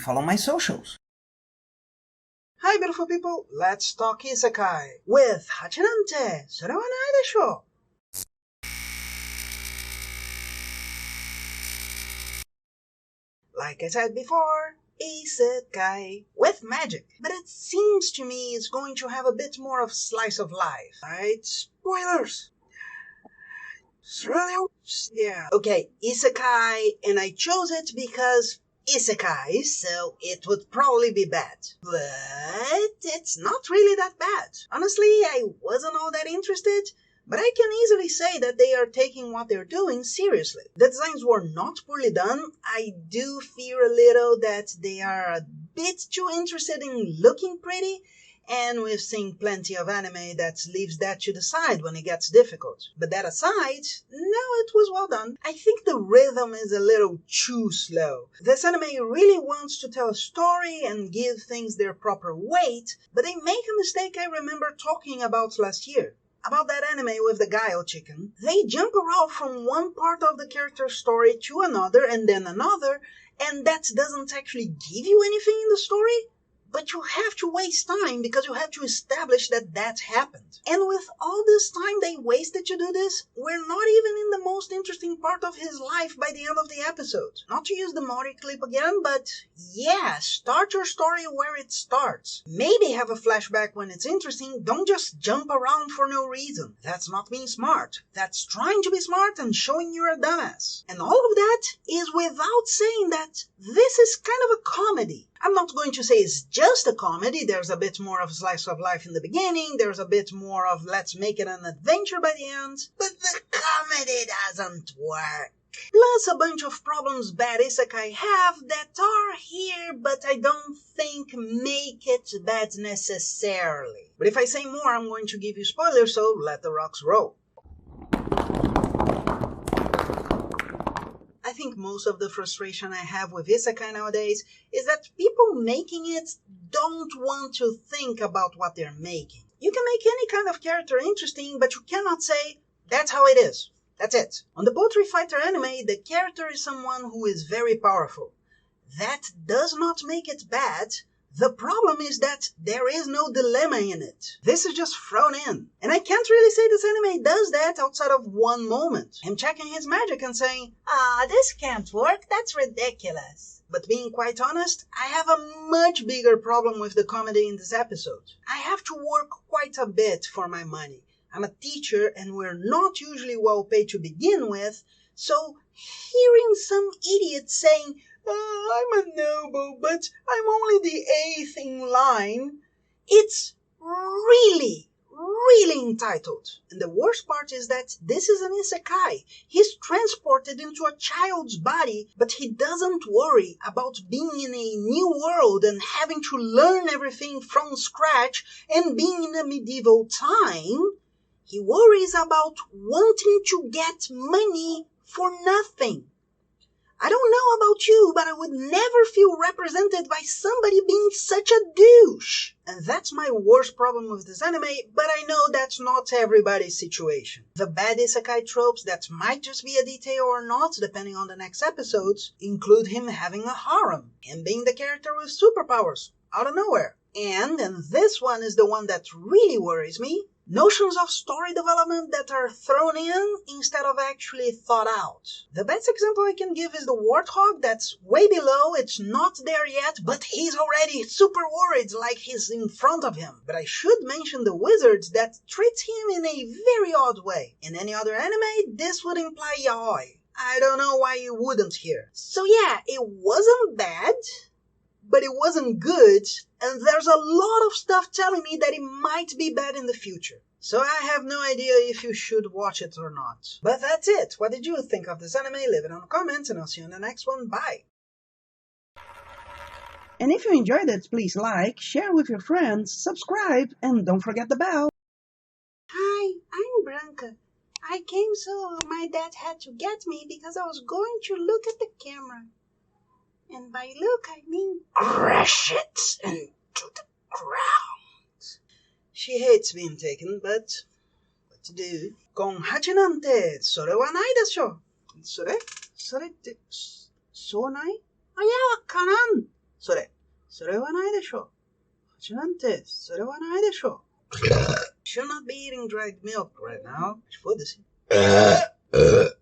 follow my socials. Hi beautiful people, let's talk isekai with Hachi-nan te sore wa nai deshou. Like I said before, isekai with magic. But it seems to me it's going to have a bit more of slice of life, right? Spoilers! Yeah, okay, isekai, and I chose it because isekai, so it would probably be bad. But it's not really that bad. Honestly, I wasn't all that interested, but I can easily say that they are taking what they're doing seriously. The designs were not poorly done. I do fear a little that they are a bit too interested in looking pretty, and we've seen plenty of anime that leaves that to the side when it gets difficult. But that aside, no, it was well done. I think the rhythm is a little too slow. This anime really wants to tell a story and give things their proper weight, but they make a mistake I remember talking about last year. About that anime with the Guile chicken. They jump around from one part of the character's story to another and then another, and that doesn't actually give you anything in the story. But you have to waste time because you have to establish that that happened. And with all this time they wasted to do this, we're not even in the most interesting part of his life by the end of the episode. Not to use the Mori clip again, but yeah, start your story where it starts. Maybe have a flashback when it's interesting, don't just jump around for no reason. That's not being smart. That's trying to be smart and showing you're a dumbass. And all of that is without saying that this is kind of a comedy. I'm not going to say it's just a comedy, there's a bit more of slice of life in the beginning, there's a bit more of let's make it an adventure by the end, but the comedy doesn't work. Plus a bunch of problems bad isekai have that are here, but I don't think make it bad necessarily. But if I say more, I'm going to give you spoilers, so let the rocks roll. I think most of the frustration I have with isekai nowadays is that people making it don't want to think about what they're making. You can make any kind of character interesting, but you cannot say, that's how it is. That's it. On the Poetry Fighter anime, the character is someone who is very powerful. That does not make it bad. The problem is that there is no dilemma in it. This is just thrown in. And I can't really say this anime does that outside of one moment. Him checking his magic and saying, this can't work, that's ridiculous. But being quite honest, I have a much bigger problem with the comedy in this episode. I have to work quite a bit for my money. I'm a teacher and we're not usually well paid to begin with, so hearing some idiot saying, I'm a noble, but I'm only the 8th in line, it's really entitled. And the worst part is that this is an isekai. He's transported into a child's body, but he doesn't worry about being in a new world and having to learn everything from scratch and being in a medieval time. He worries about wanting to get money for nothing. I don't know about you, but I would never feel represented by somebody being such a douche. And that's my worst problem with this anime, but I know that's not everybody's situation. The bad isekai tropes that might just be a detail or not, depending on the next episodes, include him having a harem, him being the character with superpowers, out of nowhere. And this one is the one that really worries me, notions of story development that are thrown in instead of actually thought out. The best example I can give is the warthog that's way below, it's not there yet, but he's already super worried like he's in front of him. But I should mention the wizards that treats him in a very odd way. In any other anime, this would imply yaoi. I don't know why you wouldn't here. So yeah, it wasn't bad, but it wasn't good, and there's a lot of stuff telling me that it might be bad in the future. So I have no idea if you should watch it or not. But that's it. What did you think of this anime? Leave it in the comments, and I'll see you in the next one. Bye! And if you enjoyed it, please like, share with your friends, subscribe, and don't forget the bell. Hi, I'm Branca. I came so my dad had to get me because I was going to look at the camera. And by look, I mean crush it into the ground. She hates being taken, but what to do? Con Hachi-nan te sore wa nai deshou. Sore te, so nai? あ、いや、わからん。それはないでしょ。蜂なんて、それはないでしょ。Should not be eating dried milk right now. Foda-se.